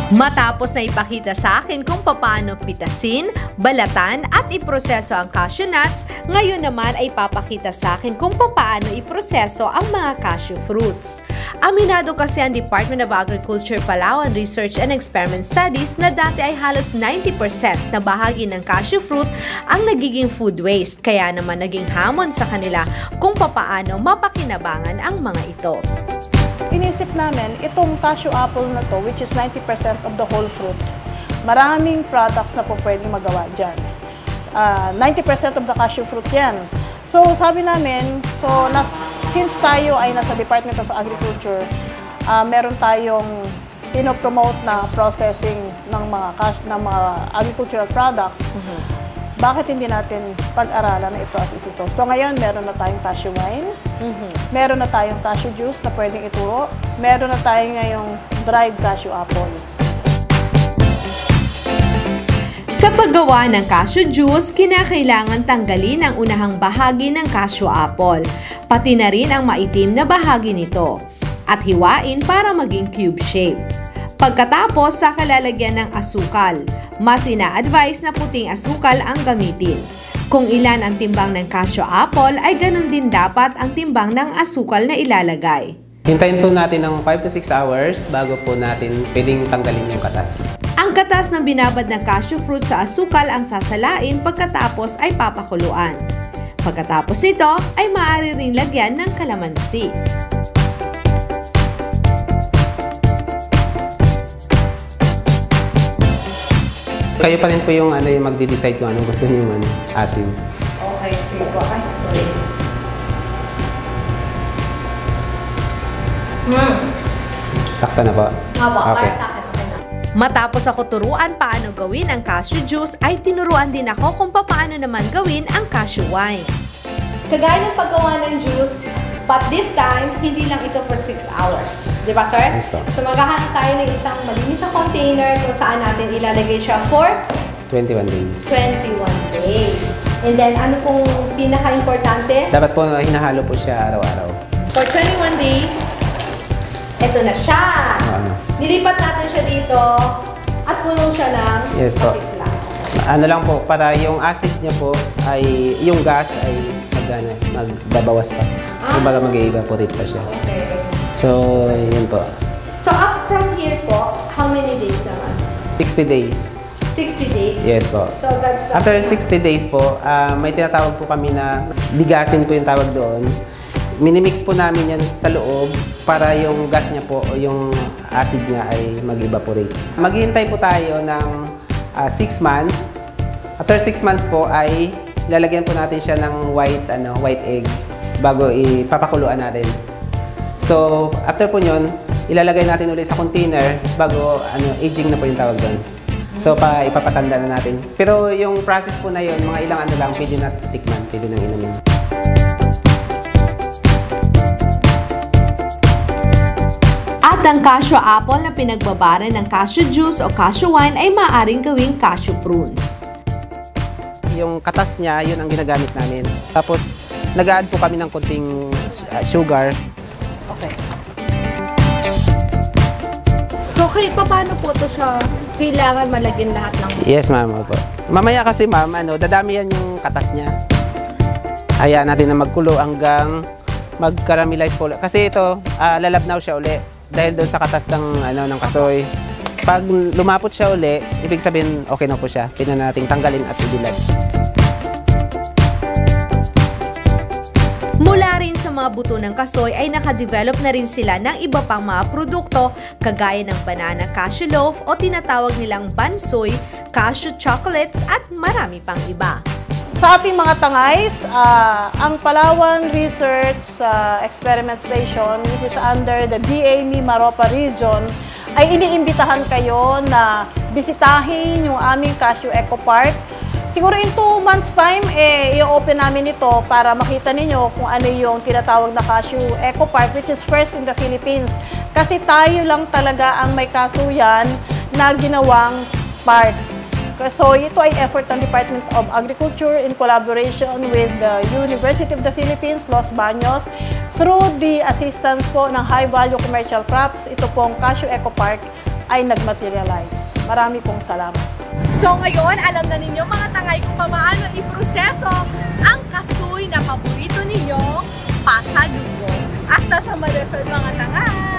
Matapos na ipakita sa akin kung paano pitasin, balatan at iproseso ang cashew nuts, ngayon naman ay papakita sa akin kung paano iproseso ang mga cashew fruits. Aminado kasi ang Department of Agriculture Palawan Research and Experiment Studies na dati ay halos 90% na bahagi ng cashew fruit ang nagiging food waste, kaya naman naging hamon sa kanila kung paano mapakinabangan ang mga ito. Inisip namin, itong cashew apple na to, which is 90% of the whole fruit, maraming products na po pwedeng magawa dyan. 90% of the cashew fruit yan. So, sabi namin, since tayo ay nasa Department of Agriculture, meron tayong pinopromote na processing ng mga agricultural products, bakit hindi natin pag-aralan na i-process ito? So ngayon, meron na tayong cashew wine, meron na tayong cashew juice na pwedeng ituro, meron na tayong ngayong dried cashew apple. Sa paggawa ng cashew juice, kinakailangan tanggalin ang unahang bahagi ng cashew apple, pati na rin ang maitim na bahagi nito, at hiwain para maging cube shape. Pagkatapos, saka lalagyan ng asukal. Mas ina-advise na puting asukal ang gamitin. Kung ilan ang timbang ng cashew apple, ay ganun din dapat ang timbang ng asukal na ilalagay. Hintayin po natin ng 5 to 6 hours bago po natin pwedeng tanggalin yung katas. Ang katas ng binabad ng cashew fruit sa asukal ang sasalain, pagkatapos ay papakuluan. Pagkatapos nito ay maaari ring lagyan ng kalamansi. Kayo pa rin po yung magde-decide kung anong gusto niyo yung asin. Okay, sige po. Sakto na po? Opo, para sa akin. Okay na. Matapos ako turuan paano gawin ang cashew juice, ay tinuruan din ako kung paano naman gawin ang cashew wine. Kagaya ng paggawa ng juice, but this time, hindi lang ito for 6 hours. Di ba, sir? Yes, po. So, maghahanap tayo ng isang malinis na container kung saan natin ilalagay siya for 21 days. 21 days. And then, ano pong pinaka-importante? Dapat po hinahalo po siya araw-araw. For 21 days, ito na siya. Nilipat natin siya dito at puno siya ng patimpla. Ano lang po, para yung acid niya po ay, yung gas ay magbabawas pa. Kumbaga mag-evaporate pa siya. Okay. So, yun po. So, up from here po, how many days naman? 60 days. 60 days? Yes po. So, that's... After 60 days po, may tinatawag po kami na ligasin po yung tawag doon. Minimix po namin yan sa loob para yung gas niya po o yung acid niya ay mag-evaporate. Maghihintay po tayo ng 6 months. After 6 months po ay lalagyan po natin siya ng white egg bago ipapakuluan natin. So, after po yun, ilalagay natin ulit sa container bago aging na po yung tawag doon. So, ipapatanda na natin. Pero yung process po na yun, mga ilang lang, pwede na tikman, pwede nang inumin. At ang cashew apple na pinagbabara ng cashew juice o cashew wine ay maaaring gawing cashew prunes. Yung katas niya, yun ang ginagamit namin. Tapos, nag-add po kami ng konting sugar. Okay. So, paano po ito siya kailangan malagyan lahat ng... Yes, ma'am. Po. Mamaya kasi, ma'am, dadami yan yung katas niya. Hayaan natin na magkulo hanggang mag-caramelize po. Kasi ito, lalabnaw siya uli dahil doon sa katas ng kasoy. Pag lumapot siya uli, ibig sabihin okay na po siya. Pwede na nating tanggalin at ibilad. Mula rin sa mga buto ng kasoy ay nakadevelop na rin sila ng iba pang mga produkto kagaya ng banana cashew loaf o tinatawag nilang bansoy, cashew chocolates at marami pang iba. Sa ating mga tangays, ang Palawan Research Experiment Station, which is under the DA Mimaropa Region, ay iniimbitahan kayo na bisitahin yung aming Cashew Eco Park. Siguro in 2 months time, i-open namin ito para makita ninyo kung ano yung tinatawag na Cashew Eco Park, which is first in the Philippines. Kasi tayo lang talaga ang may kasuyan na ginawang park. So ito ay effort ng Department of Agriculture in collaboration with the University of the Philippines, Los Baños, through the assistance po ng High Value Commercial Crops. Ito pong Cashew Eco Park ay nagmaterialize. Marami pong salamat. So ngayon, alam na ninyo mga tangay kung paano iproseso ang kasoy na paborito ninyong pasalubong. Hasta sa marason mga tangay!